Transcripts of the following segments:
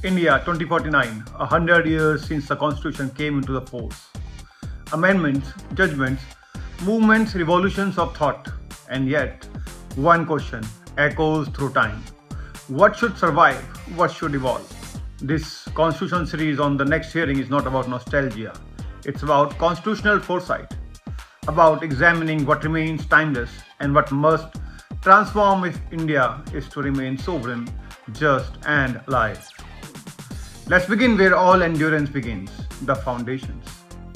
India 2049, 100 years since the Constitution came into the force. Amendments, judgments, movements, revolutions of thought, and yet one question echoes through time. What should survive? What should evolve? This Constitution series on the next hearing is not about nostalgia. It's about constitutional foresight, about examining what remains timeless and what must transform if India is to remain sovereign, just, and alive. Let's begin where all endurance begins, the foundations.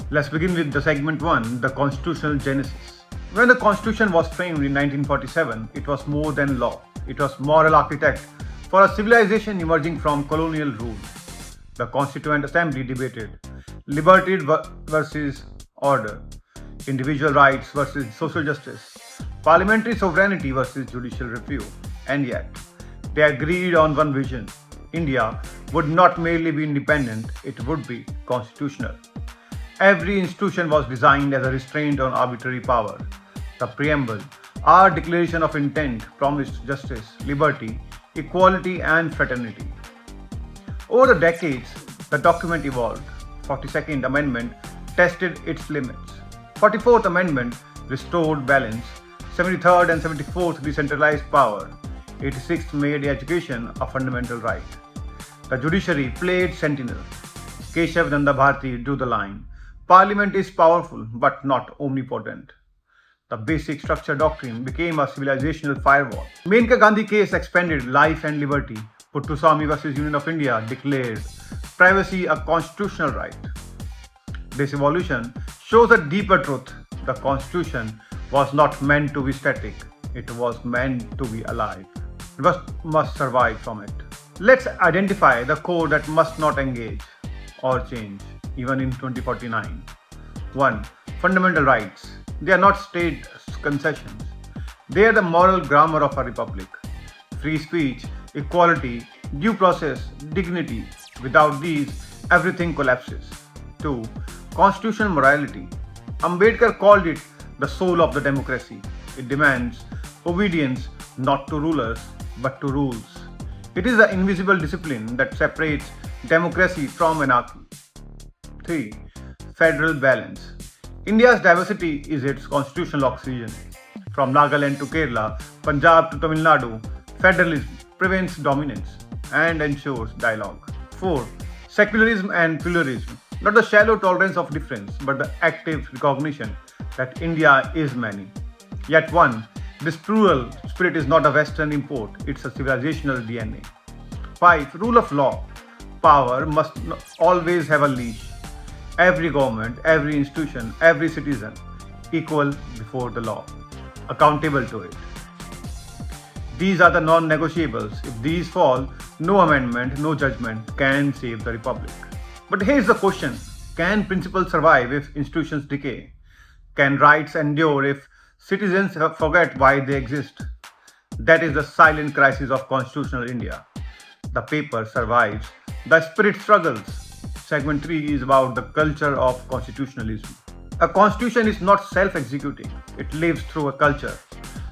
Let's begin with the segment 1, the constitutional genesis. When the Constitution was framed in 1947, it was more than law. It was moral architect for a civilization emerging from colonial rule. The Constituent Assembly debated liberty versus order, individual rights versus social justice, parliamentary sovereignty versus judicial review, and yet they agreed on one vision. India would not merely be independent, it would be constitutional. Every institution was designed as a restraint on arbitrary power. The preamble, our declaration of intent, promised justice, liberty, equality, and fraternity. Over the decades, the document evolved. 42nd Amendment tested its limits. 44th Amendment restored balance. 73rd and 74th decentralized power. 86th made education a fundamental right. The judiciary played sentinel. Keshav Nanda Bharati drew the line. Parliament is powerful but not omnipotent. The basic structure doctrine became a civilizational firewall. Menka Gandhi case expanded life and liberty. Puttaswamy versus Union of India declared privacy a constitutional right. This evolution shows a deeper truth. The Constitution was not meant to be static. It was meant to be alive. We must survive from it. Let's identify the core that must not engage or change, even in 2049. 1. Fundamental rights. They are not state concessions. They are the moral grammar of a republic. Free speech, equality, due process, dignity. Without these, everything collapses. 2. Constitutional morality. Ambedkar called it the soul of the democracy. It demands obedience not to rulers but to rules. It is the invisible discipline that separates democracy from anarchy. 3. Federal balance. India's diversity is its constitutional oxygen. From Nagaland to Kerala, Punjab to Tamil Nadu, federalism prevents dominance and ensures dialogue. 4. Secularism and pluralism. Not the shallow tolerance of difference, but the active recognition that India is many, yet one. This plural spirit is not a Western import, it's a civilizational DNA. 5. Rule of law. Power must always have a leash. Every government, every institution, every citizen equal before the law, accountable to it. These are the non-negotiables. If these fall, no amendment, no judgment can save the republic. But here's the question. Can principles survive if institutions decay? Can rights endure if citizens forget why they exist? That is the silent crisis of constitutional India. The paper survives. The spirit struggles. Segment 3 is about the culture of constitutionalism. A constitution is not self-executing. It lives through a culture.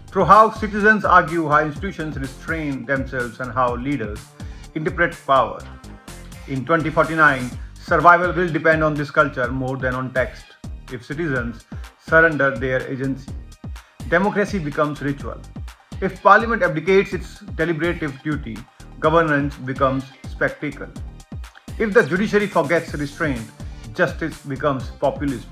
Through how citizens argue, how institutions restrain themselves, and how leaders interpret power. In 2049, survival will depend on this culture more than on text. If citizens surrender their agency, democracy becomes ritual. If parliament abdicates its deliberative duty, governance becomes spectacle. If the judiciary forgets restraint, justice becomes populism.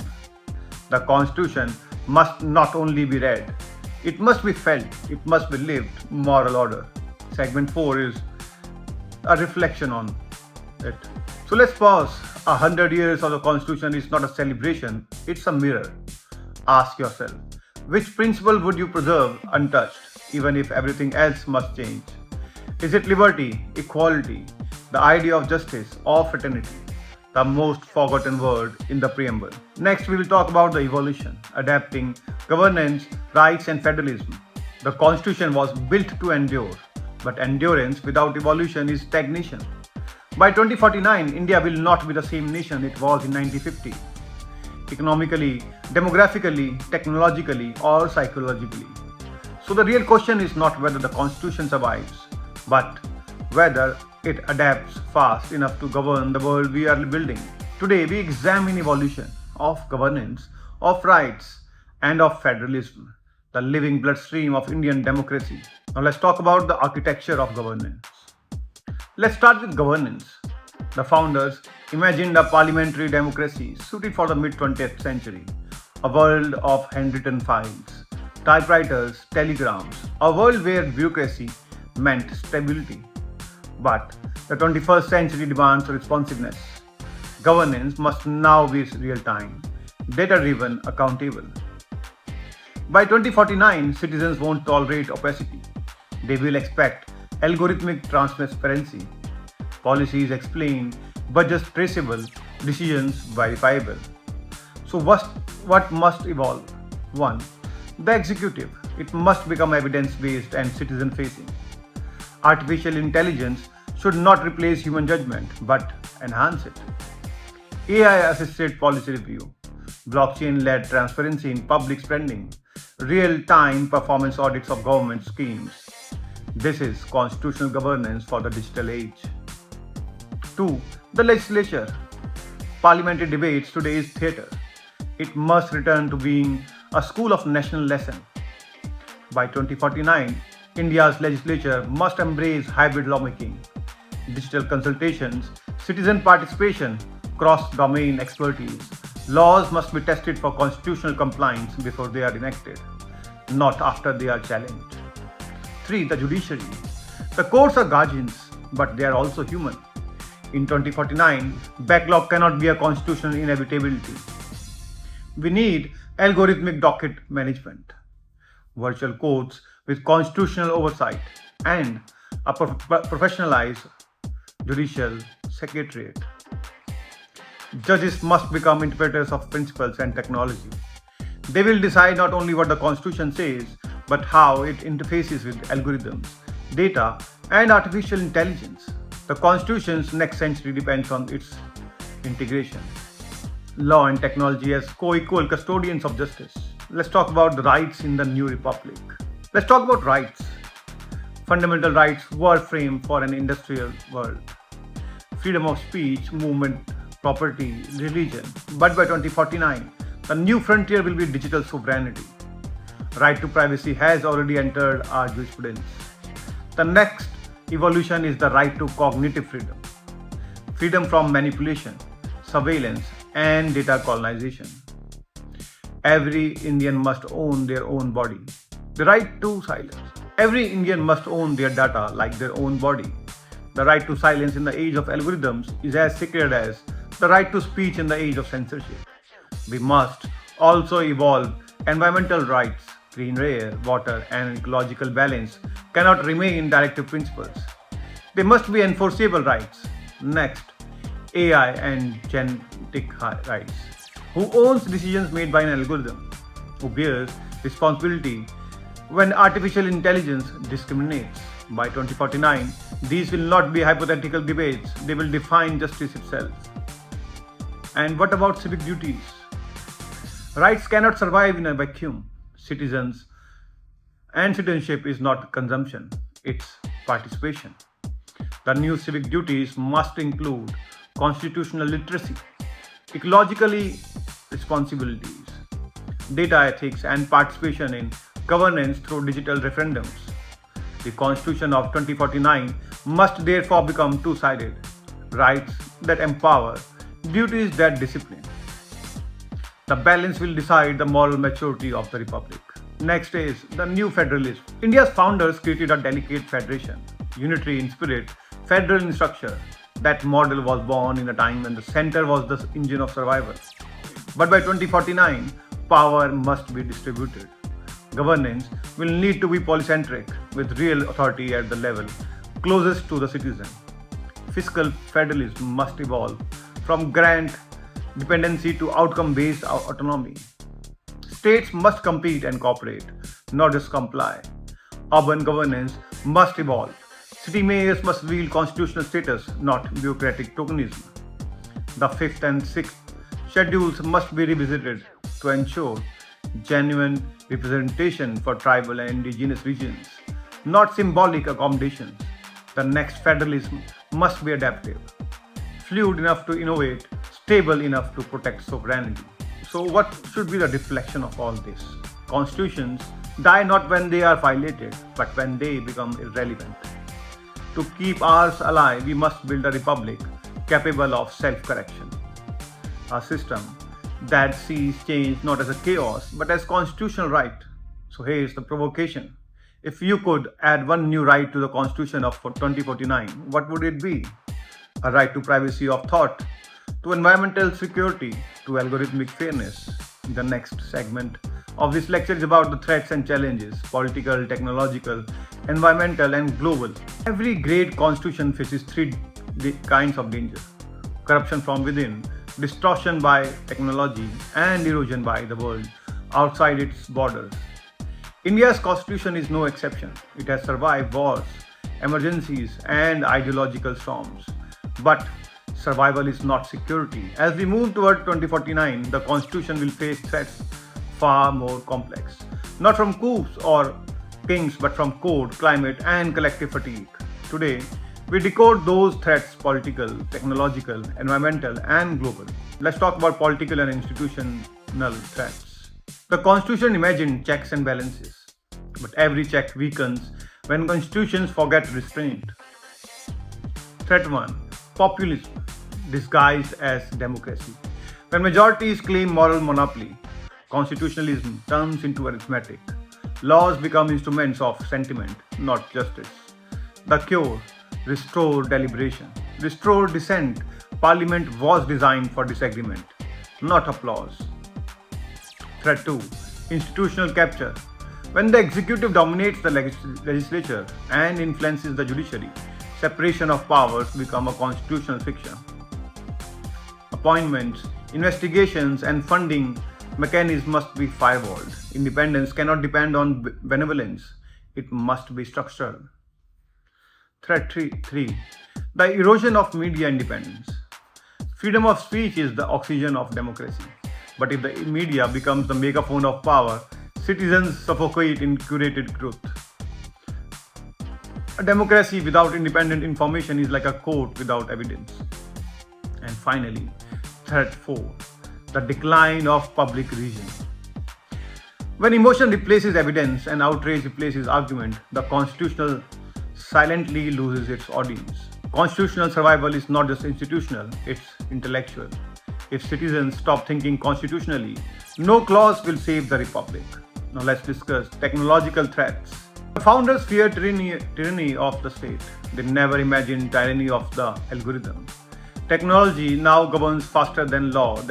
The Constitution must not only be read, it must be felt, it must be lived, moral order. Segment 4 is a reflection on it. So let's pause. 100 years of the Constitution is not a celebration, it's a mirror. Ask yourself, which principle would you preserve untouched, even if everything else must change? Is it liberty, equality, the idea of justice, or fraternity, the most forgotten word in the preamble? Next, we will talk about the evolution, adapting governance, rights, and federalism. The Constitution was built to endure, but endurance without evolution is stagnation. By 2049, India will not be the same nation it was in 1950. Economically, demographically, technologically, or psychologically. So the real question is not whether the Constitution survives, but whether It adapts fast enough to govern the world we are building. Today, we examine evolution of governance, of rights, and of federalism, the living bloodstream of Indian democracy. Now, let's talk about the architecture of governance. Let's start with governance. The founders imagined a parliamentary democracy suited for the mid 20th century, a world of handwritten files, typewriters, telegrams, a world where bureaucracy meant stability. But the 21st century demands responsiveness. Governance must now be real time, data driven, accountable. By 2049, citizens won't tolerate opacity. They will expect algorithmic transparency, policies explained, budgets traceable, decisions verifiable. So, what must evolve? 1. The executive. It must become evidence based and citizen facing. Artificial intelligence should not replace human judgment but enhance it. AI assisted policy review, blockchain led transparency in public spending, real time performance audits of government schemes. This is constitutional governance for the digital age. 2. The legislature. Parliamentary debates today is theatre. It must return to being a school of national lesson. By 2049, India's legislature must embrace hybrid lawmaking, digital consultations, citizen participation, cross-domain expertise. Laws must be tested for constitutional compliance before they are enacted, not after they are challenged. 3. The judiciary. The courts are guardians, but they are also human. In 2049, backlog cannot be a constitutional inevitability. We need algorithmic docket management, virtual courts with constitutional oversight, and a professionalized judicial secretariat. Judges must become interpreters of principles and technology. They will decide not only what the Constitution says, but how it interfaces with algorithms, data, and artificial intelligence. The Constitution's next century depends on its integration. Law and technology as co-equal custodians of justice. Let's talk about the rights in the new republic. Let's talk about rights. Fundamental rights were framed for an industrial world. Freedom of speech, movement, property, religion. But by 2049, the new frontier will be digital sovereignty. Right to privacy has already entered our jurisprudence. The next evolution is the right to cognitive freedom. Freedom from manipulation, surveillance, and data colonization. Every Indian must own their own body. The right to silence. Every Indian must own their data like their own body. The right to silence in the age of algorithms is as sacred as the right to speech in the age of censorship. We must also evolve environmental rights. Clean air, water, and ecological balance cannot remain directive principles. They must be enforceable rights. Next, AI and genetic rights. Who owns decisions made by an algorithm? Who bears responsibility when artificial intelligence discriminates? By 2049, these will not be hypothetical debates, they will define justice itself. And what about civic duties? Rights cannot survive in a vacuum. Citizenship is not consumption, it's participation. The new civic duties must include constitutional literacy, ecologically responsibilities, data ethics, and participation in governance through digital referendums. The Constitution of 2049 must therefore become two-sided: rights that empower, duties that discipline. The balance will decide the moral maturity of the republic. Next is the new federalism. India's founders created a delicate federation, unitary in spirit, federal in structure. That model was born in a time when the center was the engine of survival. But by 2049, power must be distributed. Governance will need to be polycentric, with real authority at the level closest to the citizen. Fiscal federalism must evolve from grant dependency to outcome-based autonomy. States must compete and cooperate, not just comply. Urban governance must evolve. City mayors must wield constitutional status, not bureaucratic tokenism. The 5th and 6th schedules must be revisited to ensure genuine representation for tribal and indigenous regions, not symbolic accommodations. The next federalism must be adaptive, fluid enough to innovate, stable enough to protect sovereignty. So, what should be the reflection of all this? Constitutions die not when they are violated, but when they become irrelevant. To keep ours alive, we must build a republic capable of self-correction, a system that sees change not as a chaos but as constitutional right. So here's the provocation. If you could add one new right to the Constitution of 2049, what would it be? A right to privacy of thought, to environmental security, to algorithmic fairness. The next segment of this lecture is about the threats and challenges, political, technological, environmental, and global. Every great constitution faces three kinds of danger: corruption from within, distortion by technology, and erosion by the world outside its borders. India's constitution is no exception. It has survived wars, emergencies, and ideological storms. But survival is not security. As we move toward 2049, the constitution will face threats far more complex. Not from coups or kings, but from code, climate, and collective fatigue. Today, we decode those threats: political, technological, environmental, and global. Let's talk about political and institutional threats. The Constitution imagined checks and balances, but every check weakens when constitutions forget restraint. Threat 1: populism disguised as democracy. When majorities claim moral monopoly, constitutionalism turns into arithmetic. Laws become instruments of sentiment, not justice. The cure: restore deliberation, restore dissent. Parliament was designed for disagreement, not applause. Threat 2: institutional capture. When the executive dominates the legislature and influences the judiciary, separation of powers become a constitutional fiction. Appointments, investigations, and funding mechanisms must be firewalled. Independence cannot depend on benevolence, it must be structural. Threat 3: the erosion of media independence. Freedom of speech is the oxygen of democracy. But if the media becomes the megaphone of power, citizens suffocate in curated truth. A democracy without independent information is like a court without evidence. And finally, threat 4: the decline of public reason. When emotion replaces evidence and outrage replaces argument, the constitutional silently loses its audience. Constitutional survival is not just institutional, it's intellectual. If citizens stop thinking constitutionally, no clause will save the republic. Now let's discuss technological threats. The founders feared tyranny of the state. They never imagined tyranny of the algorithm. Technology now governs faster than law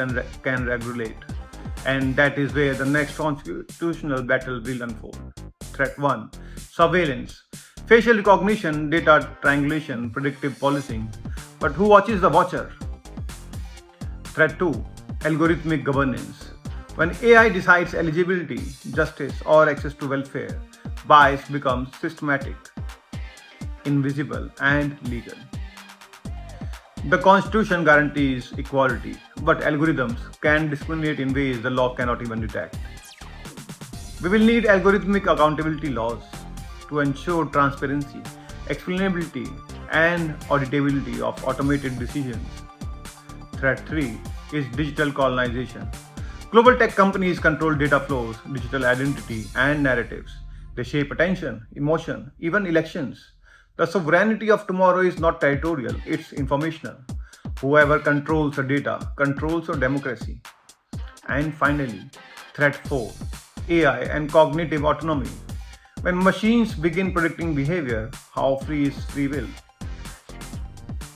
can regulate. And that is where the next constitutional battle will unfold. Threat 1: surveillance. Facial recognition, data triangulation, predictive policing. But who watches the watcher? Threat 2: algorithmic governance. When AI decides eligibility, justice, or access to welfare, bias becomes systematic, invisible, and legal. The Constitution guarantees equality, but algorithms can discriminate in ways the law cannot even detect. We will need algorithmic accountability laws to ensure transparency, explainability, and auditability of automated decisions. Threat 3 is digital colonization. Global tech companies control data flows, digital identity, and narratives. They shape attention, emotion, even elections. The sovereignty of tomorrow is not territorial, it's informational. Whoever controls the data controls your democracy. And finally, threat 4: AI and cognitive autonomy. When machines begin predicting behavior, how free is free will?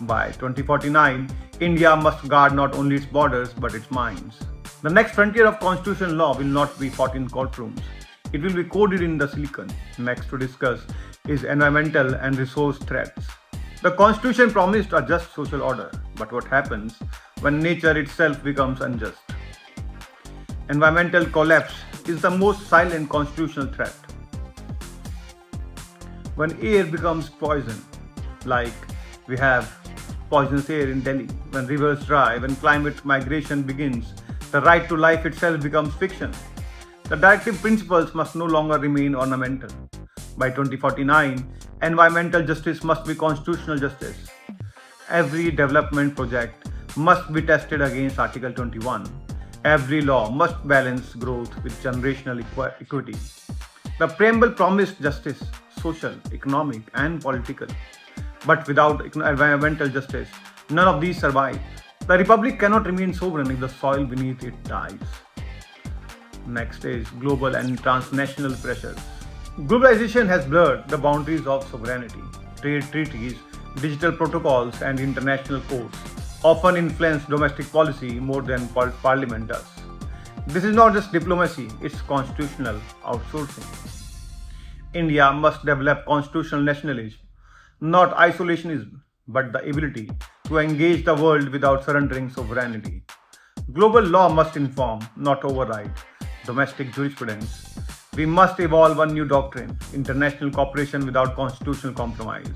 By 2049, India must guard not only its borders but its minds. The next frontier of constitutional law will not be fought in courtrooms. It will be coded in the silicon. Next to discuss is environmental and resource threats. The Constitution promised a just social order, but what happens when nature itself becomes unjust? Environmental collapse is the most silent constitutional threat. When air becomes poison, like we have poisonous air in Delhi, when rivers dry, when climate migration begins, the right to life itself becomes fiction. The directive principles must no longer remain ornamental. By 2049, environmental justice must be constitutional justice. Every development project must be tested against Article 21. Every law must balance growth with generational equity. The preamble promised justice, social, economic, and political. But without environmental justice, none of these survive. The Republic cannot remain sovereign if the soil beneath it dies. Next is global and transnational pressures. Globalization has blurred the boundaries of sovereignty. Trade treaties, digital protocols, and international codes often influence domestic policy more than parliament does. This is not just diplomacy, it's constitutional outsourcing. India must develop constitutional nationalism, not isolationism, but the ability to engage the world without surrendering sovereignty. Global law must inform, not override, domestic jurisprudence. We must evolve a new doctrine, international cooperation without constitutional compromise.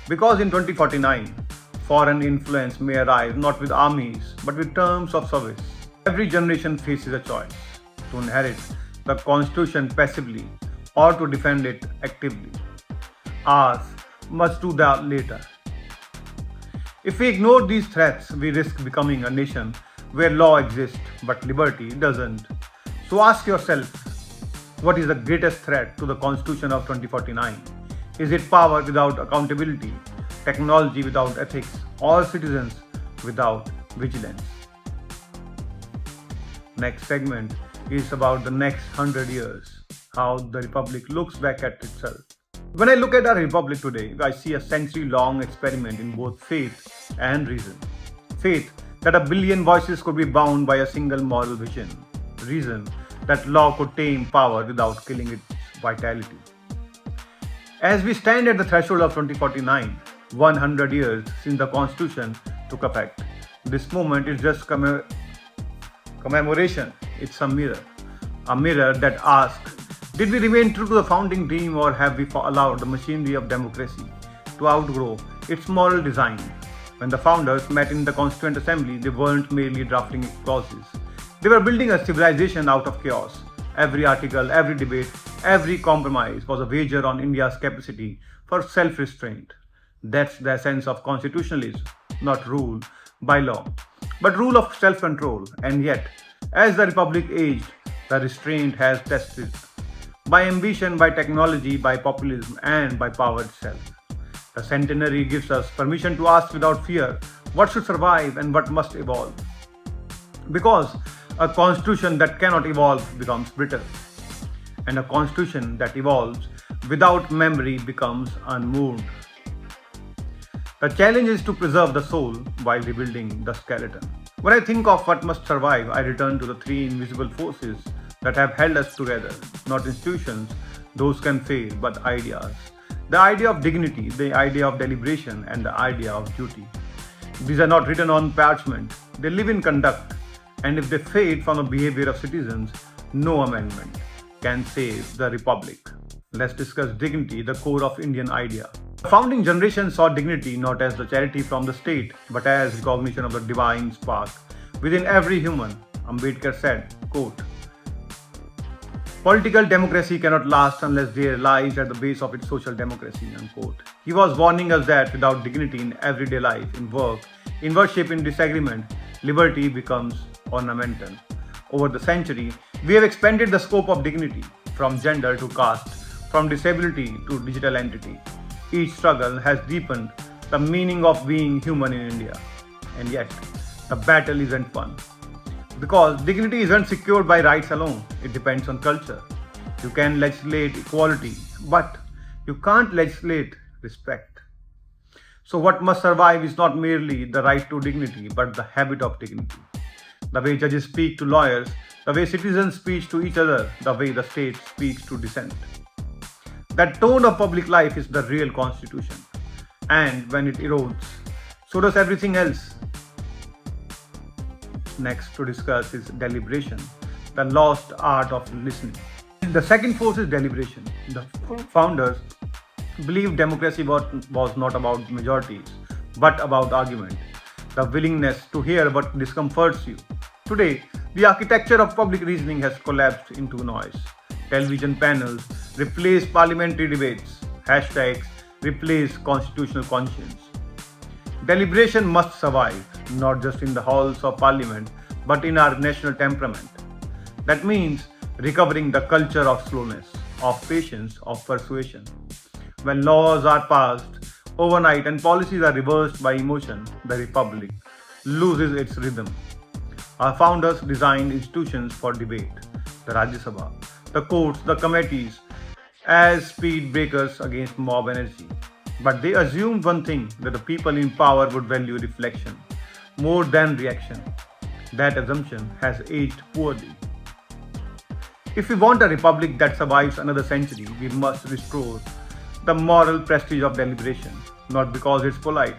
Because in 2049, foreign influence may arrive not with armies but with terms of service. Every generation faces a choice to inherit the constitution passively or to defend it actively. Ours must do that later. If we ignore these threats, we risk becoming a nation where law exists but liberty doesn't. So ask yourself, what is the greatest threat to the Constitution of 2049? Is it power without accountability, technology without ethics, or citizens without vigilance? Next segment is about the next 100 years, how the Republic looks back at itself. When I look at our Republic today, I see a century-long experiment in both faith and reason. Faith that a billion voices could be bound by a single moral vision. Reason that law could tame power without killing its vitality. As we stand at the threshold of 2049, 100 years since the Constitution took effect, this moment is just commemoration. It's a mirror that asks, did we remain true to the founding dream, or have we allowed the machinery of democracy to outgrow its moral design? When the founders met in the Constituent Assembly, they weren't merely drafting clauses. They were building a civilization out of chaos. Every article, every debate, every compromise was a wager on India's capacity for self-restraint. That's the essence of constitutionalism, not rule by law, but rule of self-control. And yet, as the Republic aged, the restraint has tested by ambition, by technology, by populism, and by power itself. The centenary gives us permission to ask without fear what should survive and what must evolve. Because a constitution that cannot evolve becomes brittle, and a constitution that evolves without memory becomes unmoved. The challenge is to preserve the soul while rebuilding the skeleton. When I think of what must survive, I return to the three invisible forces that have held us together. Not institutions, those can fail, but ideas. The idea of dignity, the idea of deliberation, and the idea of duty. These are not written on parchment, they live in conduct, and if they fade from the behavior of citizens, no amendment can save the Republic. Let's discuss dignity, the core of Indian idea. The founding generation saw dignity not as the charity from the state, but as recognition of the divine spark within every human. Ambedkar said, quote, "Political democracy cannot last unless there lies at the base of its social democracy," unquote. He was warning us that without dignity in everyday life, in work, in worship, in disagreement, liberty becomes ornamental. Over the century, we have expanded the scope of dignity from gender to caste, from disability to digital entity. Each struggle has deepened the meaning of being human in India. And yet, the battle isn't won. Because dignity isn't secured by rights alone, it depends on culture. You can legislate equality, but you can't legislate respect. So what must survive is not merely the right to dignity, but the habit of dignity. The way judges speak to lawyers, the way citizens speak to each other, the way the state speaks to dissent. That tone of public life is the real constitution. And when it erodes, so does everything else. Next to discuss is deliberation, the lost art of listening. The second force is deliberation. The founders believed democracy was not about majorities, but about argument, the willingness to hear what discomforts you. Today, the architecture of public reasoning has collapsed into noise. Television panels replace parliamentary debates. Hashtags replace constitutional conscience. Deliberation must survive, not just in the halls of parliament, but in our national temperament. That means recovering the culture of slowness, of patience, of persuasion. When laws are passed overnight and policies are reversed by emotion, the republic loses its rhythm. Our founders designed institutions for debate, the Rajya Sabha, the courts, the committees, as speed breakers against mob energy. But they assumed one thing, that the people in power would value reflection more than reaction. That assumption has aged poorly. If we want a republic that survives another century, we must restore the moral prestige of deliberation, not because it's polite,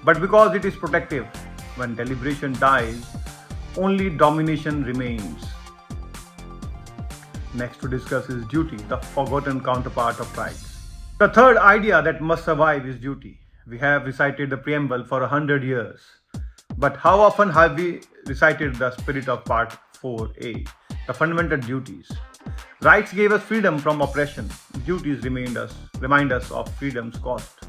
but because it is protective. When deliberation dies, only domination remains. Next to discuss is duty, the forgotten counterpart of rights. The third idea that must survive is duty. We have recited the preamble for 100 years. But how often have we recited the spirit of part 4a, the fundamental duties? Rights gave us freedom from oppression. Duties remind us of freedom's cost.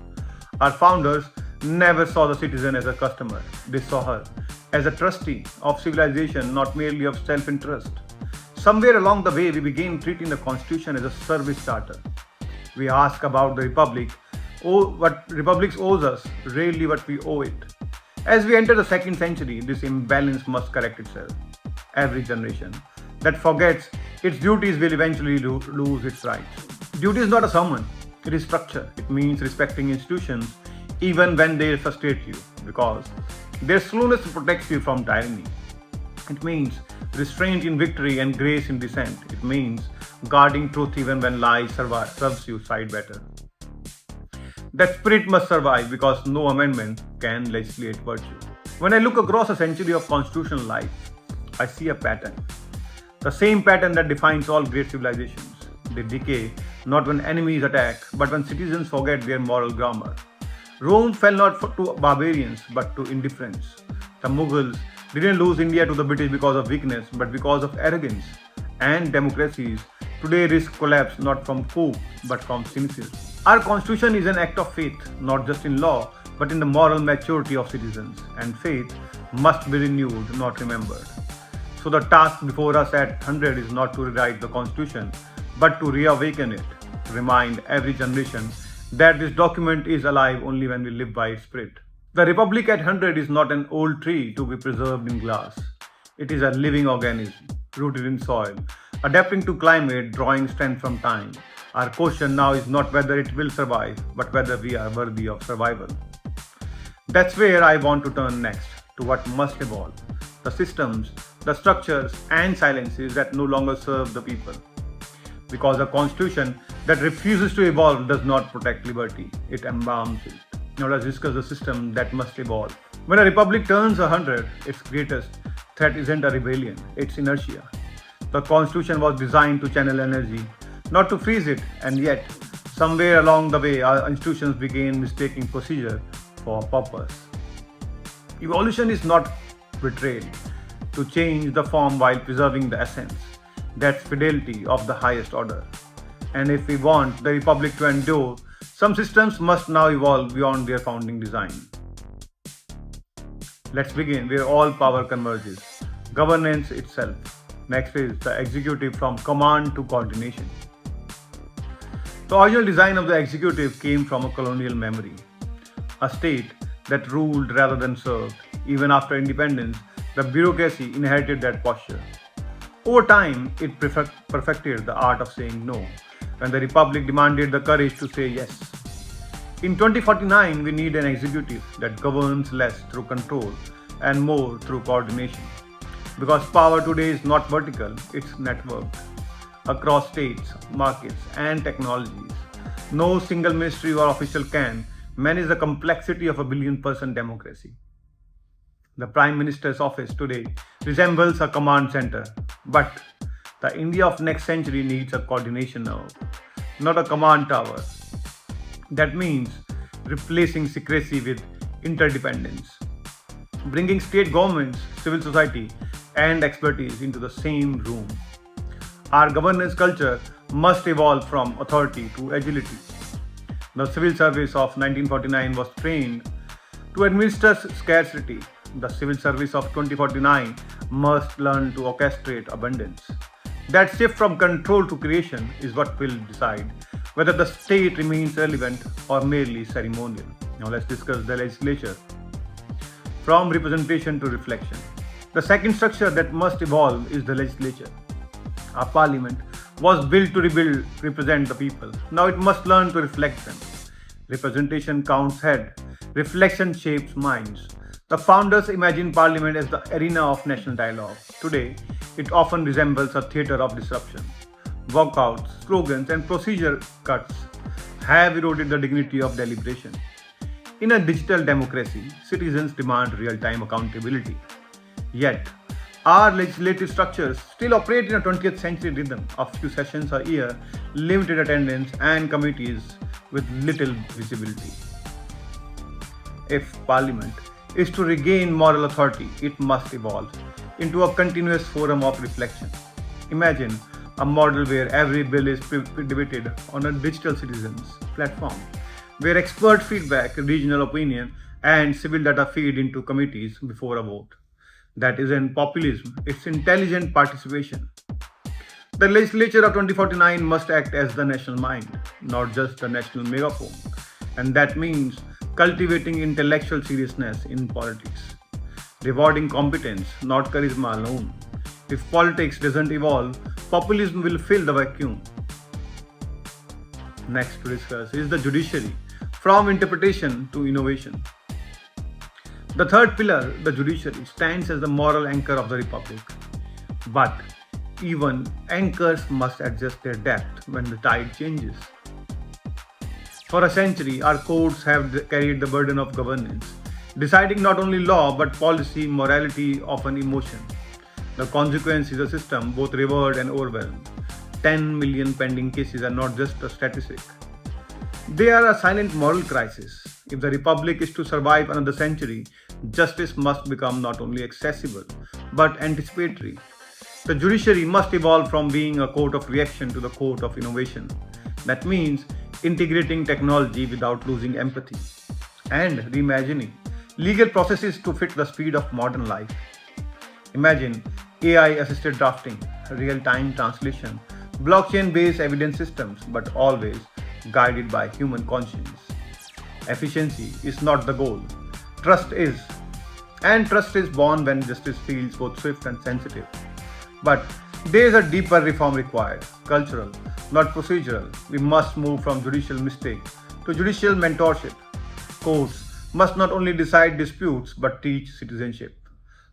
Our founders never saw the citizen as a customer. They saw her as a trustee of civilization, not merely of self-interest. Somewhere along the way, we began treating the constitution as a service charter. We ask about the republic, what republics owes us, rarely what we owe it. As we enter the second century, this imbalance must correct itself. Every generation that forgets its duties will eventually lose its rights. Duty is not a sermon, it is structure. It means respecting institutions even when they frustrate you, because their slowness protects you from tyranny. It means restraint in victory and grace in dissent. It means guarding truth even when lies serves you side better. That spirit must survive because no amendment can legislate virtue. When I look across a century of constitutional life, I see a pattern. The same pattern that defines all great civilizations. They decay not when enemies attack, but when citizens forget their moral grammar. Rome fell not to barbarians, but to indifference. The Mughals didn't lose India to the British because of weakness, but because of arrogance. And democracies today risk collapse not from coup, but from cynicism. Our constitution is an act of faith, not just in law, but in the moral maturity of citizens. And faith must be renewed, not remembered. So the task before us at 100 is not to rewrite the constitution, but to reawaken it, to remind every generation that this document is alive only when we live by its spirit. The Republic at 100 is not an old tree to be preserved in glass. It is a living organism, rooted in soil, adapting to climate, drawing strength from time. Our question now is not whether it will survive, but whether we are worthy of survival. That's where I want to turn next, to what must evolve. The systems, the structures and silences that no longer serve the people. Because a constitution that refuses to evolve does not protect liberty, it embalms it. Now let's discuss the system that must evolve. When a republic turns 100, its greatest threat isn't a rebellion, it's inertia. The constitution was designed to channel energy, not to freeze it, and yet, somewhere along the way, our institutions began mistaking procedure for purpose. Evolution is not betrayal, to change the form while preserving the essence. That's fidelity of the highest order. And if we want the republic to endure, some systems must now evolve beyond their founding design. Let's begin where all power converges, governance itself. Next is the executive, from command to coordination. The original design of the executive came from a colonial memory, a state that ruled rather than served. Even after independence, the bureaucracy inherited that posture. Over time, it perfected the art of saying no, when the republic demanded the courage to say yes. In 2049, we need an executive that governs less through control and more through coordination. Because power today is not vertical, it's networked across states, markets, and technologies. No single ministry or official can manage the complexity of a billion-person democracy. The Prime Minister's office today resembles a command center, but the India of next century needs a coordination nerve, not a command tower. That means replacing secrecy with interdependence, bringing state governments, civil society, and expertise into the same room. Our governance culture must evolve from authority to agility. The civil service of 1949 was trained To administer scarcity, the civil service of 2049 must learn to orchestrate abundance. That shift from control to creation is what will decide whether the state remains relevant or merely ceremonial. Now let's discuss the legislature. From representation to reflection. The second structure that must evolve is the legislature. Our parliament was built to represent the people. Now it must learn to reflect them. Representation counts head, reflection shapes minds. The founders imagined parliament as the arena of national dialogue. Today, it often resembles a theatre of disruption. Walkouts, slogans, and procedure cuts have eroded the dignity of deliberation. In a digital democracy, citizens demand real-time accountability. Yet, our legislative structures still operate in a 20th century rhythm of few sessions a year, limited attendance, and committees with little visibility. If Parliament is to regain moral authority, it must evolve into a continuous forum of reflection. Imagine a model where every bill is debated on a digital citizens platform, where expert feedback, regional opinion, and civil data feed into committees before a vote. That isn't populism, it's intelligent participation. The legislature of 2049 must act as the national mind, not just the national megaphone. And that means cultivating intellectual seriousness in politics, rewarding competence, not charisma alone. If politics doesn't evolve, populism will fill the vacuum. Next to discuss is the judiciary, from interpretation to innovation. The third pillar, the judiciary, stands as the moral anchor of the republic. But even anchors must adjust their depth when the tide changes. For a century, our courts have carried the burden of governance, deciding not only law but policy, morality, often emotion. The consequence is a system both revered and overwhelmed. 10 million pending cases are not just a statistic. They are a silent moral crisis. If the republic is to survive another century, justice must become not only accessible but anticipatory. The judiciary must evolve from being a court of reaction to the court of innovation. That means integrating technology without losing empathy and reimagining legal processes to fit the speed of modern life. Imagine AI assisted drafting, real time translation, blockchain based evidence systems, but always guided by human conscience. Efficiency is not the goal, trust is. And trust is born when justice feels both swift and sensitive. But there is a deeper reform required, cultural, not procedural. We must move from judicial mistake to judicial mentorship. Courts must not only decide disputes but teach citizenship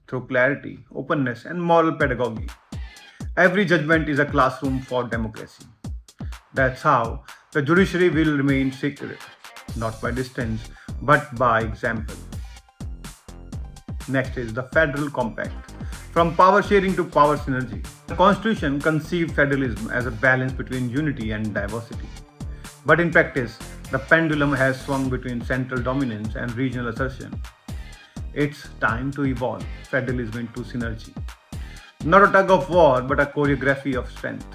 through clarity, openness, and moral pedagogy. Every judgment is a classroom for democracy. That's how the judiciary will remain sacred, not by distance but by example. Next is the Federal Compact. From power sharing to power synergy. The Constitution conceived federalism as a balance between unity and diversity. But in practice, the pendulum has swung between central dominance and regional assertion. It's time to evolve federalism into synergy. Not a tug of war, but a choreography of strength.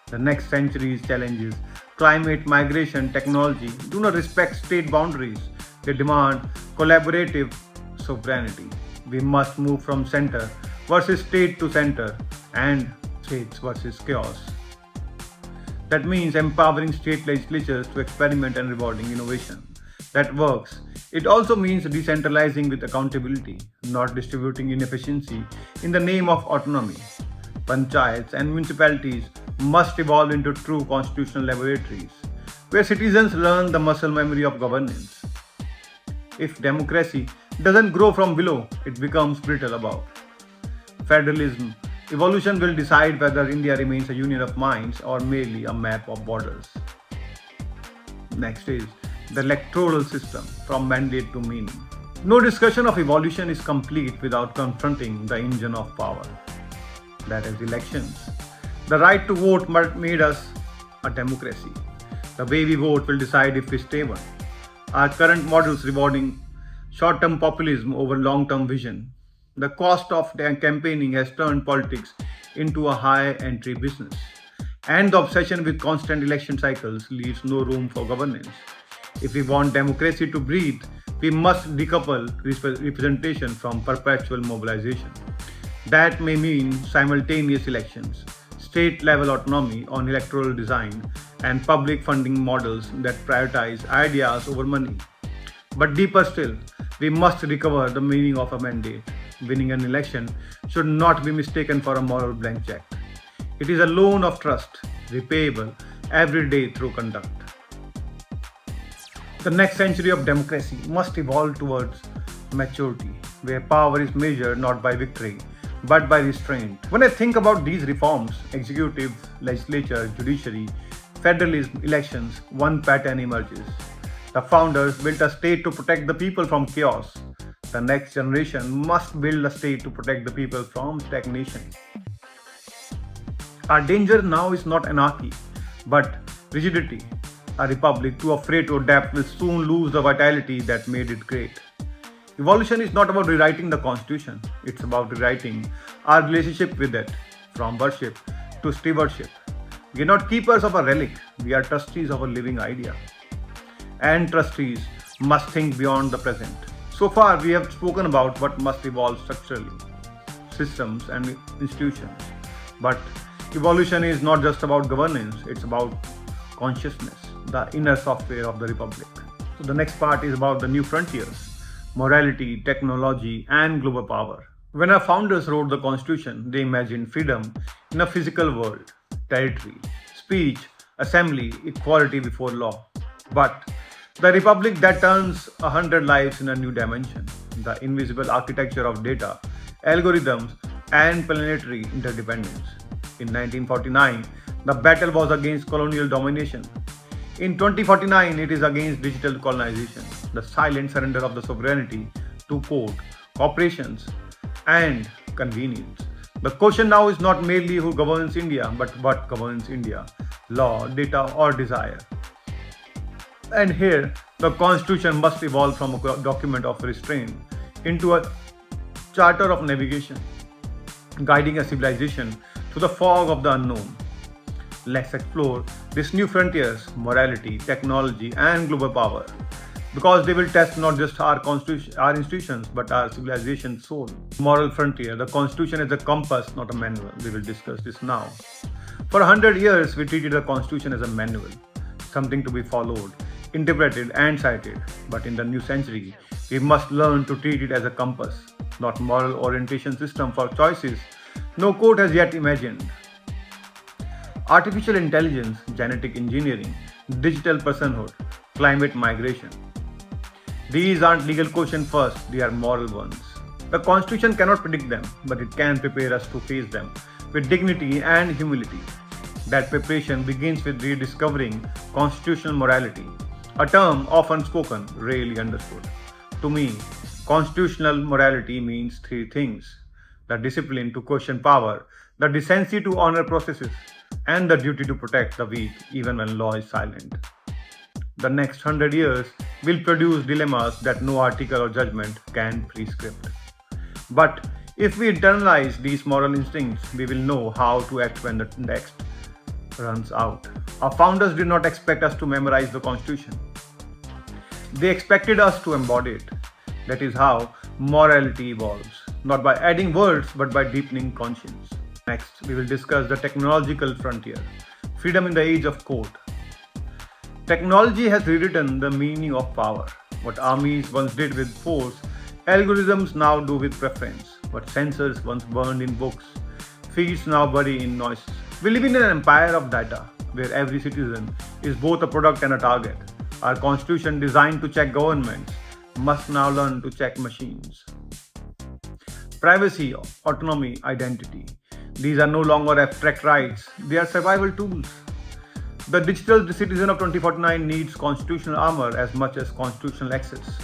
The next century's challenges, climate, migration, technology, do not respect state boundaries. They demand collaborative sovereignty. We must move from center versus state to center and states versus chaos. That means empowering state legislatures to experiment and rewarding innovation that works. It also means decentralizing with accountability, not distributing inefficiency in the name of autonomy. Panchayats and municipalities must evolve into true constitutional laboratories where citizens learn the muscle memory of governance. If democracy doesn't grow from below, it becomes brittle above. Federalism evolution will decide whether India remains a union of minds or merely a map of borders. Next is the electoral system, from mandate to meaning. No discussion of evolution is complete without confronting the engine of power, that is elections. The right to vote made us a democracy. The way we vote will decide if we stay one. Our current models rewarding short-term populism over long-term vision. The cost of campaigning has turned politics into a high-entry business. And the obsession with constant election cycles leaves no room for governance. If we want democracy to breathe, we must decouple representation from perpetual mobilization. That may mean simultaneous elections, state level autonomy on electoral design, and public funding models that prioritize ideas over money. But deeper still, we must recover the meaning of a mandate. Winning an election should not be mistaken for a moral blank check. It is a loan of trust, repayable every day through conduct. The next century of democracy must evolve towards maturity, where power is measured not by victory but by restraint. When I think about these reforms, executive, legislature, judiciary, federalism, elections, one pattern emerges. The founders built a state to protect the people from chaos. The next generation must build a state to protect the people from stagnation. Our danger now is not anarchy, but rigidity. A republic too afraid to adapt will soon lose the vitality that made it great. Evolution is not about rewriting the constitution, it's about rewriting our relationship with it, from worship to stewardship. We are not keepers of a relic, we are trustees of a living idea. And trustees must think beyond the present. So far, we have spoken about what must evolve structurally, systems and institutions. But evolution is not just about governance, it's about consciousness, the inner software of the republic. So the next part is about the new frontiers, morality, technology, and global power. When our founders wrote the constitution, they imagined freedom in a physical world, territory, speech, assembly, equality before law. But the republic that turns 100 lives in a new dimension, the invisible architecture of data, algorithms, and planetary interdependence. In 1949, the battle was against colonial domination. In 2049, it is against digital colonization, the silent surrender of the sovereignty to code, corporations, and convenience. The question now is not merely who governs India, but what governs India, law, data, or desire. And here, the constitution must evolve from a document of restraint into a charter of navigation, guiding a civilization through the fog of the unknown. Let's explore these new frontiers, morality, technology, and global power, because they will test not just our constitution, our institutions, but our civilization's soul. Moral frontier. The constitution is a compass, not a manual. We will discuss this now. For 100 years, we treated the constitution as a manual, something to be followed, interpreted, and cited. But in the new century, we must learn to treat it as a compass, not moral orientation system for choices no court has yet imagined. Artificial intelligence, genetic engineering, digital personhood, climate migration. These aren't legal questions first, they are moral ones. The Constitution cannot predict them, but it can prepare us to face them with dignity and humility. That preparation begins with rediscovering constitutional morality, a term often spoken, rarely understood. To me, constitutional morality means three things: the discipline to question power, the decency to honor processes, and the duty to protect the weak even when law is silent. The next 100 years will produce dilemmas that no article or judgment can prescript. But if we internalize these moral instincts, we will know how to act when the text runs out. Our founders did not expect us to memorize the Constitution. They expected us to embody it. That is how morality evolves, not by adding words but by deepening conscience. Next, we will discuss the technological frontier, freedom in the age of code. Technology has rewritten the meaning of power. What armies once did with force, algorithms now do with preference. What censors once burned in books, feeds now bury in noise. We live in an empire of data, where every citizen is both a product and a target. Our constitution, designed to check governments, must now learn to check machines. Privacy, autonomy, identity. These are no longer abstract rights, they are survival tools. The digital citizen of 2049 needs constitutional armor as much as constitutional access.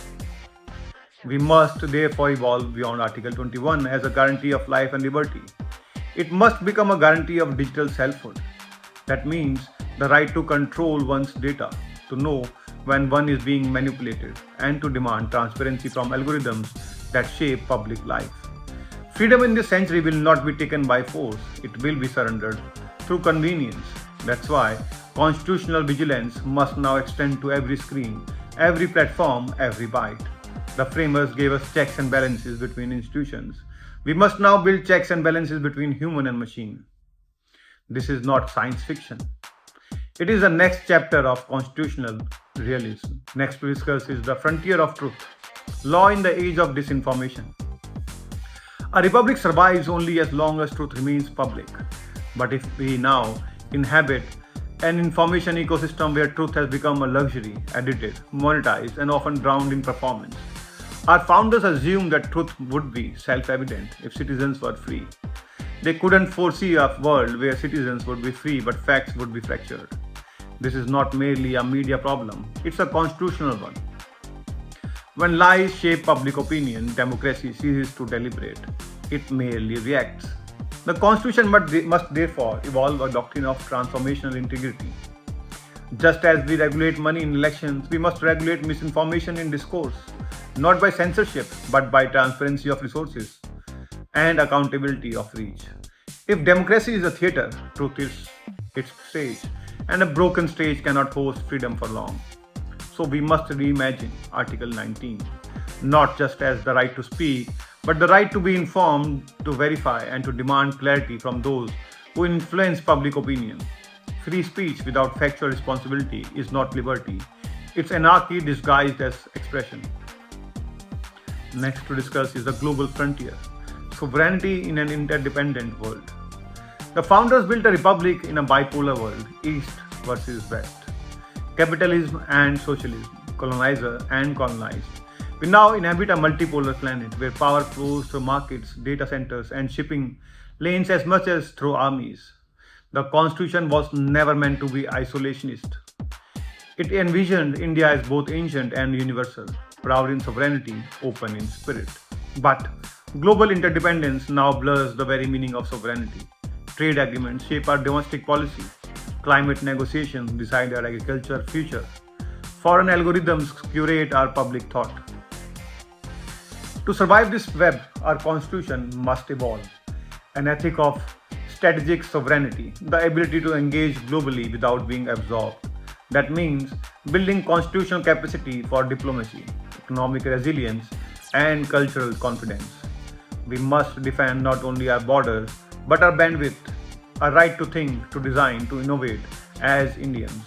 We must therefore evolve beyond Article 21 as a guarantee of life and liberty. It must become a guarantee of digital selfhood. That means the right to control one's data, to know when one is being manipulated, and to demand transparency from algorithms that shape public life. Freedom in this century will not be taken by force, it will be surrendered through convenience. That's why constitutional vigilance must now extend to every screen, every platform, every byte. The framers gave us checks and balances between institutions. We must now build checks and balances between human and machine. This is not science fiction. It is the next chapter of constitutional realism. Next to discuss is the frontier of truth, law in the age of disinformation. A republic survives only as long as truth remains public. But if we now inhabit an information ecosystem where truth has become a luxury, edited, monetized, and often drowned in performance, our founders assumed that truth would be self-evident if citizens were free. They couldn't foresee a world where citizens would be free but facts would be fractured. This is not merely a media problem, it's a constitutional one. When lies shape public opinion, democracy ceases to deliberate. It merely reacts. The constitution must therefore evolve a doctrine of transformational integrity. Just as we regulate money in elections, we must regulate misinformation in discourse, not by censorship, but by transparency of resources and accountability of reach. If democracy is a theatre, truth is its stage, and a broken stage cannot host freedom for long. So we must reimagine Article 19, not just as the right to speak, but the right to be informed, to verify, and to demand clarity from those who influence public opinion. Free speech without factual responsibility is not liberty, it's anarchy disguised as expression. Next to discuss is the global frontier, sovereignty in an interdependent world. The founders built a republic in a bipolar world, East versus West, capitalism and socialism, colonizer and colonized. We now inhabit a multipolar planet where power flows through markets, data centers, and shipping lanes as much as through armies. The constitution was never meant to be isolationist. It envisioned India as both ancient and universal, proud in sovereignty, open in spirit. But global interdependence now blurs the very meaning of sovereignty. Trade agreements shape our domestic policy. Climate negotiations decide our agriculture future. Foreign algorithms curate our public thought. To survive this web, our constitution must evolve. An ethic of strategic sovereignty, the ability to engage globally without being absorbed. That means building constitutional capacity for diplomacy, economic resilience, and cultural confidence. We must defend not only our borders, but our bandwidth, our right to think, to design, to innovate as Indians.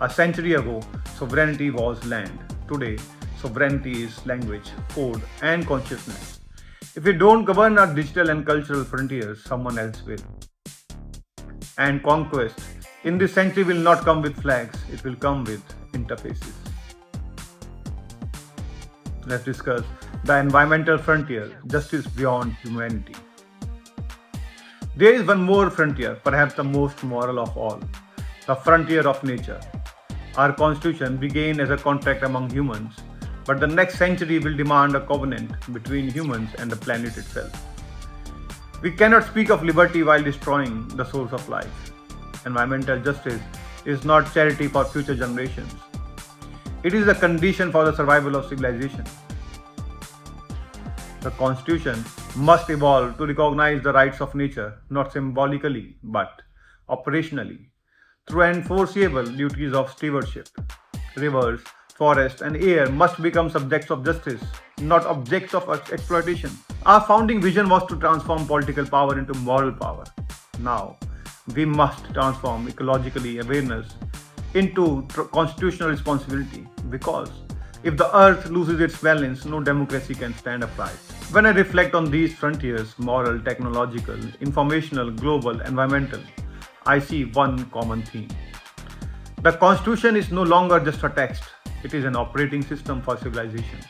A century ago, sovereignty was land. Today, sovereignty is language, code, and consciousness. If we don't govern our digital and cultural frontiers, someone else will. And conquest in this century will not come with flags, it will come with interfaces. Let's discuss the environmental frontier, justice beyond humanity. There is one more frontier, perhaps the most moral of all, the frontier of nature. Our constitution began as a contract among humans, but the next century will demand a covenant between humans and the planet itself. We cannot speak of liberty while destroying the source of life. Environmental justice is not charity for future generations. It is a condition for the survival of civilization. The constitution must evolve to recognize the rights of nature, not symbolically, but operationally, through enforceable duties of stewardship. Rivers, forests, and air must become subjects of justice, not objects of exploitation. Our founding vision was to transform political power into moral power. Now, we must transform ecologically awareness into constitutional responsibility, because if the earth loses its balance, no democracy can stand upright. When I reflect on these frontiers, moral, technological, informational, global, environmental, I see one common theme. The constitution is no longer just a text, it is an operating system for civilization.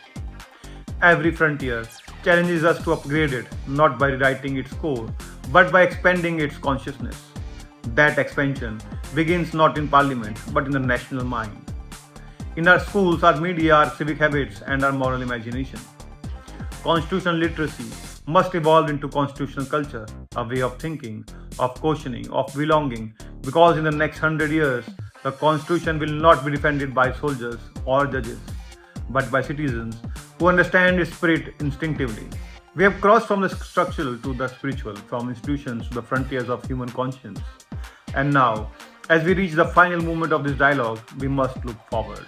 Every frontier challenges us to upgrade it, not by rewriting its core, but by expanding its consciousness. That expansion begins not in parliament, but in the national mind. In our schools, our media, our civic habits, and our moral imagination. Constitutional literacy must evolve into constitutional culture, a way of thinking, of questioning, of belonging, because in the next 100 years, the constitution will not be defended by soldiers or judges, but by citizens who understand its spirit instinctively. We have crossed from the structural to the spiritual, from institutions to the frontiers of human conscience. And now, as we reach the final moment of this dialogue, we must look forward.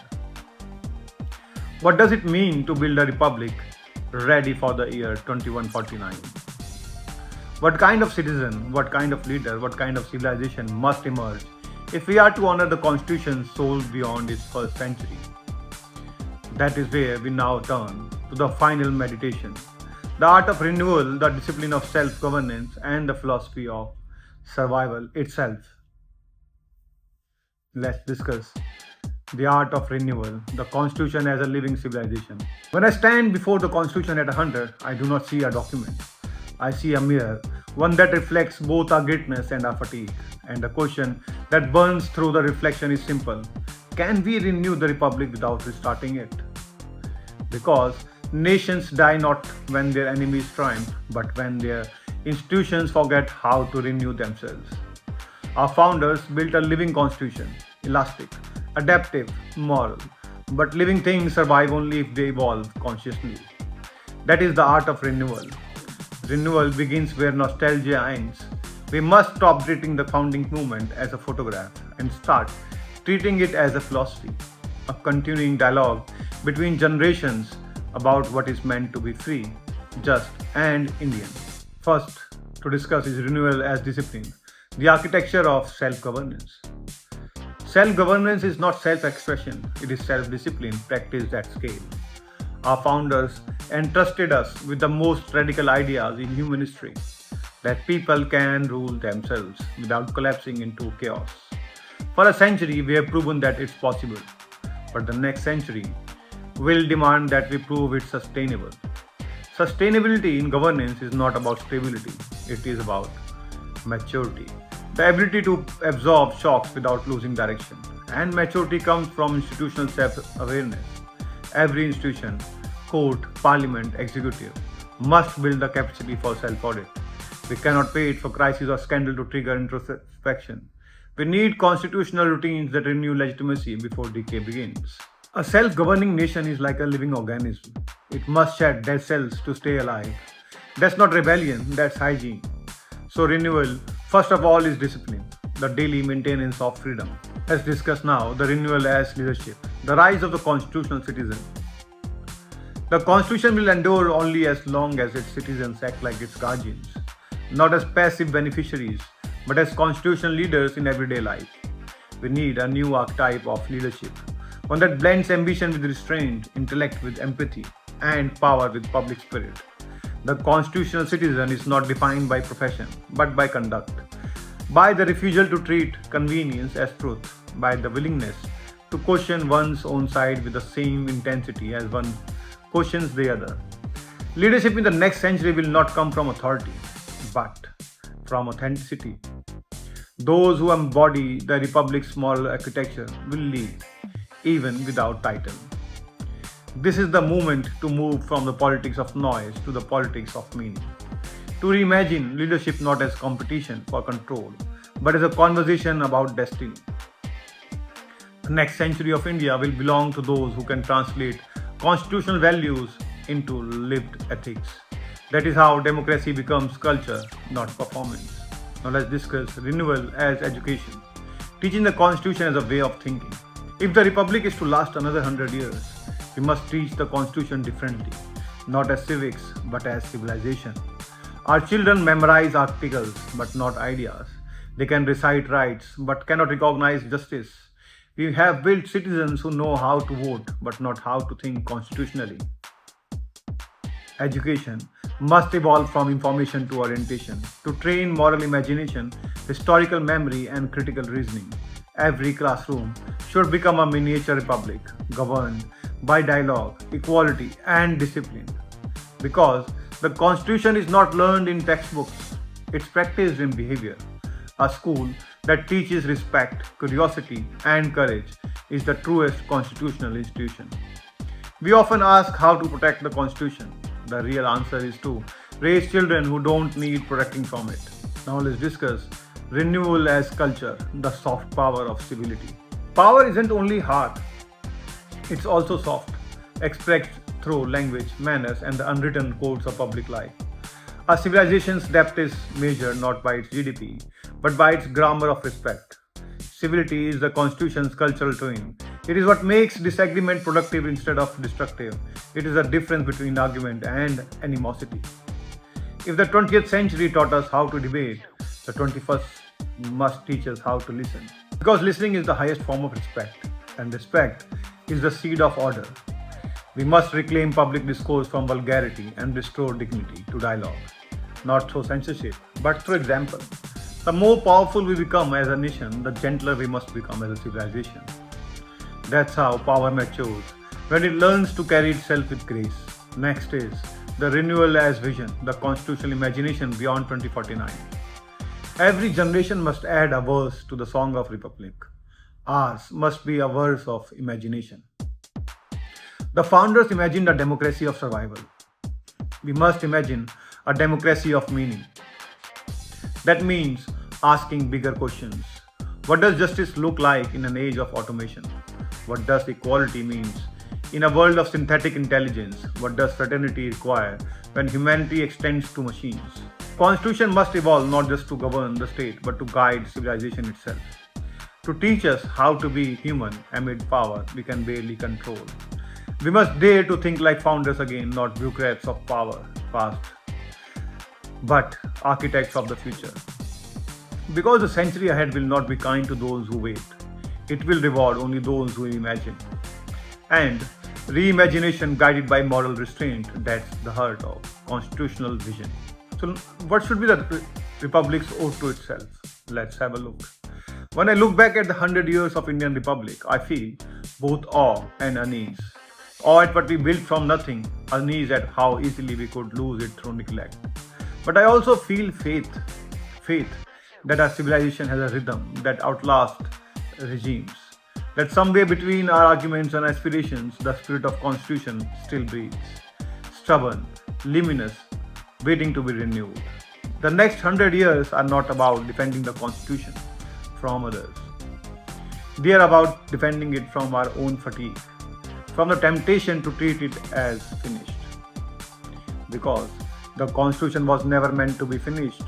What does it mean to build a republic ready for the year 2149? What kind of citizen, what kind of leader, what kind of civilization must emerge if we are to honor the Constitution's soul beyond its first century? That is where we now turn to the final meditation, the art of renewal, the discipline of self-governance, and the philosophy of survival itself. Let's discuss the art of renewal, the Constitution as a living civilization. When I stand before the Constitution at 100, I do not see a document. I see a mirror, one that reflects both our greatness and our fatigue. And the question that burns through the reflection is simple: can we renew the Republic without restarting it? Because nations die not when their enemies triumph, but when their institutions forget how to renew themselves. Our founders built a living constitution, elastic, adaptive, moral. But living things survive only if they evolve consciously. That is the art of renewal. Renewal begins where nostalgia ends. We must stop treating the founding movement as a photograph and start treating it as a philosophy, a continuing dialogue between generations about what is meant to be free, just, and Indian. First, to discuss is renewal as discipline, the architecture of self-governance. Self-governance is not self-expression, it is self-discipline practiced at scale. Our founders entrusted us with the most radical ideas in human history, that people can rule themselves without collapsing into chaos. For a century, we have proven that it's possible, but the next century will demand that we prove it's sustainable. Sustainability in governance is not about stability, it is about maturity. The ability to absorb shocks without losing direction. And maturity comes from institutional self-awareness. Every institution, court, parliament, executive, must build the capacity for self-audit. We cannot wait for crisis or scandal to trigger introspection. We need constitutional routines that renew legitimacy before decay begins. A self-governing nation is like a living organism. It must shed dead cells to stay alive. That's not rebellion, that's hygiene. So renewal, first of all, is discipline, the daily maintenance of freedom. Let's discuss now the renewal as leadership, the rise of the constitutional citizen. The Constitution will endure only as long as its citizens act like its guardians, not as passive beneficiaries, but as constitutional leaders in everyday life. We need a new archetype of leadership, one that blends ambition with restraint, intellect with empathy, and power with public spirit. The constitutional citizen is not defined by profession, but by conduct, by the refusal to treat convenience as truth, by the willingness to question one's own side with the same intensity as one questions the other. Leadership in the next century will not come from authority, but from authenticity. Those who embody the Republic's moral architecture will lead, even without title. This is the moment to move from the politics of noise to the politics of meaning. To reimagine leadership not as competition for control, but as a conversation about destiny. The next century of India will belong to those who can translate constitutional values into lived ethics. That is how democracy becomes culture, not performance. Now let's discuss renewal as education, teaching the Constitution as a way of thinking. If the Republic is to last another 100 years, we must teach the Constitution differently, not as civics, but as civilization. Our children memorize articles, but not ideas. They can recite rights, but cannot recognize justice. We have built citizens who know how to vote, but not how to think constitutionally. Education must evolve from information to orientation, to train moral imagination, historical memory, and critical reasoning. Every classroom should become a miniature republic, governed by dialogue, equality, and discipline. Because the Constitution is not learned in textbooks, it's practiced in behavior. A school that teaches respect, curiosity, and courage is the truest constitutional institution. We often ask how to protect the Constitution. The real answer is to raise children who don't need protecting from it. Now let's discuss renewal as culture, the soft power of civility. Power isn't only hard, it's also soft, expressed through language, manners, and the unwritten codes of public life. A civilization's depth is measured not by its GDP, but by its grammar of respect. Civility is the Constitution's cultural twin. It is what makes disagreement productive instead of destructive. It is the difference between argument and animosity. If the 20th century taught us how to debate, the 21st must teach us how to listen. Because listening is the highest form of respect, and respect is the seed of order. We must reclaim public discourse from vulgarity and restore dignity to dialogue, not through censorship, but through example. The more powerful we become as a nation, the gentler we must become as a civilization. That's how power matures, when it learns to carry itself with grace. Next is the renewal as vision, the constitutional imagination beyond 2049. Every generation must add a verse to the song of republic. Ours must be a verse of imagination. The founders imagined a democracy of survival. We must imagine a democracy of meaning. That means asking bigger questions. What does justice look like in an age of automation? What does equality mean in a world of synthetic intelligence? What does fraternity require when humanity extends to machines? Constitution must evolve not just to govern the state but to guide civilization itself. To teach us how to be human amid power we can barely control. We must dare to think like founders again, not bureaucrats of power past, but architects of the future. Because the century ahead will not be kind to those who wait. It will reward only those who imagine. And reimagination guided by moral restraint, that's the heart of constitutional vision. So what should be the Republic's ode to itself? Let's have a look. When I look back at the 100 years of Indian Republic, I feel both awe and unease. Awe at what we built from nothing, unease at how easily we could lose it through neglect. But I also feel faith that our civilization has a rhythm that outlasts regimes. That somewhere between our arguments and aspirations, the spirit of constitution still breathes. Stubborn, luminous, waiting to be renewed. The next 100 years are not about defending the constitution from others. They are about defending it from our own fatigue, from the temptation to treat it as finished. Because the constitution was never meant to be finished.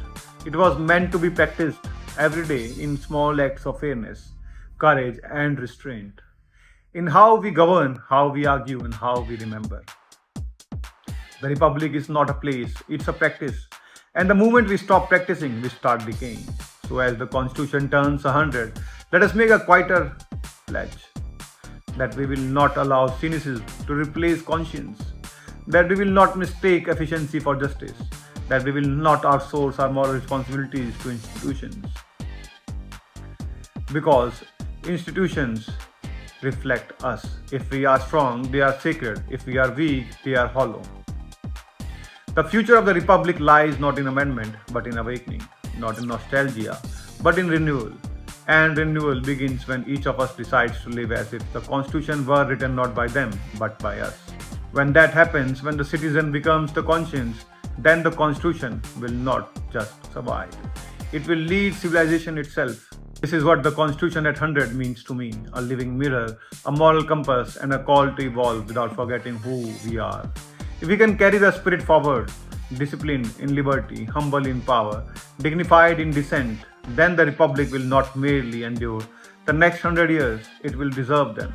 It was meant to be practiced every day in small acts of fairness, courage and restraint. In how we govern, how we argue and how we remember. The Republic is not a place, it's a practice. And the moment we stop practicing, we start decaying. So as the Constitution turns 100, let us make a quieter pledge. That we will not allow cynicism to replace conscience. That we will not mistake efficiency for justice. That we will not outsource our moral responsibilities to institutions. Because institutions reflect us. If we are strong, they are sacred. If we are weak, they are hollow. The future of the Republic lies not in amendment, but in awakening, not in nostalgia, but in renewal. And renewal begins when each of us decides to live as if the Constitution were written not by them, but by us. When that happens, when the citizen becomes the conscience, then the Constitution will not just survive. It will lead civilization itself. This is what the Constitution at 100 means to me, a living mirror, a moral compass, and a call to evolve without forgetting who we are. If we can carry the spirit forward, disciplined in liberty, humble in power, dignified in dissent, then the Republic will not merely endure the next 100 years, it will deserve them.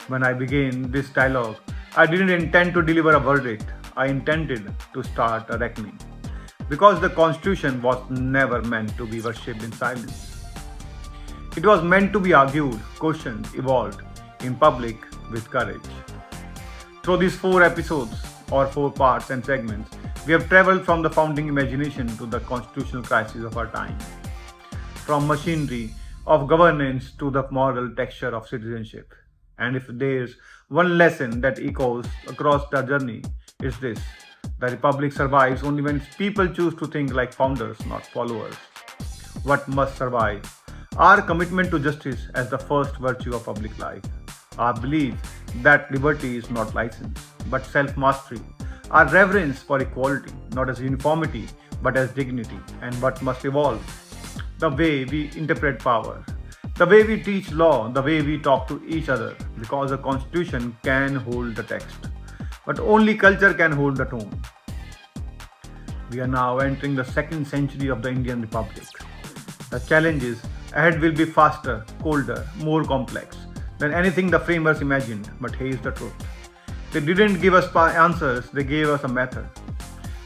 When I began this dialogue, I didn't intend to deliver a verdict, I intended to start a reckoning. Because the Constitution was never meant to be worshipped in silence. It was meant to be argued, questioned, evolved in public with courage. Through these 4 episodes, or 4 parts and segments, we have traveled from the founding imagination to the constitutional crisis of our time. From machinery of governance to the moral texture of citizenship. And if there's one lesson that echoes across the journey, it's this. The Republic survives only when its people choose to think like founders, not followers. What must survive? Our commitment to justice as the first virtue of public life. Our belief that liberty is not license, but self-mastery. Our reverence for equality, not as uniformity, but as dignity. And what must evolve? The way we interpret power. The way we teach law, the way we talk to each other. Because the Constitution can hold the text. But only culture can hold the tone. We are now entering the 2nd century of the Indian Republic. The challenges ahead will be faster, colder, more complex. The than anything the framers imagined. But here's the truth. They didn't give us answers, they gave us a method,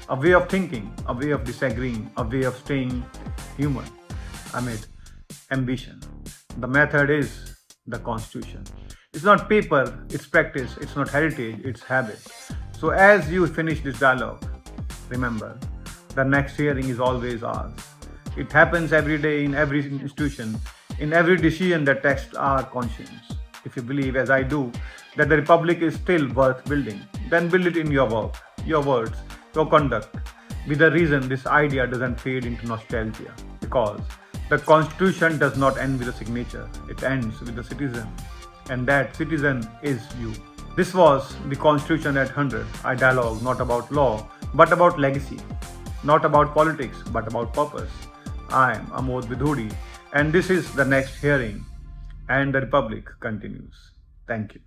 a way of thinking, a way of disagreeing, a way of staying human amid ambition. The method is the Constitution. It's not paper, it's practice, it's not heritage, it's habit. So as you finish this dialogue, remember, the next hearing is always ours. It happens every day in every institution, in every decision that tests our conscience. If you believe, as I do, that the Republic is still worth building, then build it in your work, your words, your conduct. Be the reason this idea doesn't fade into nostalgia. Because the Constitution does not end with a signature, it ends with the citizen. And that citizen is you. This was the Constitution at 100. I dialogue not about law, but about legacy. Not about politics, but about purpose. I am Amod Bidhuri, and this is the next hearing, and the Republic continues. Thank you.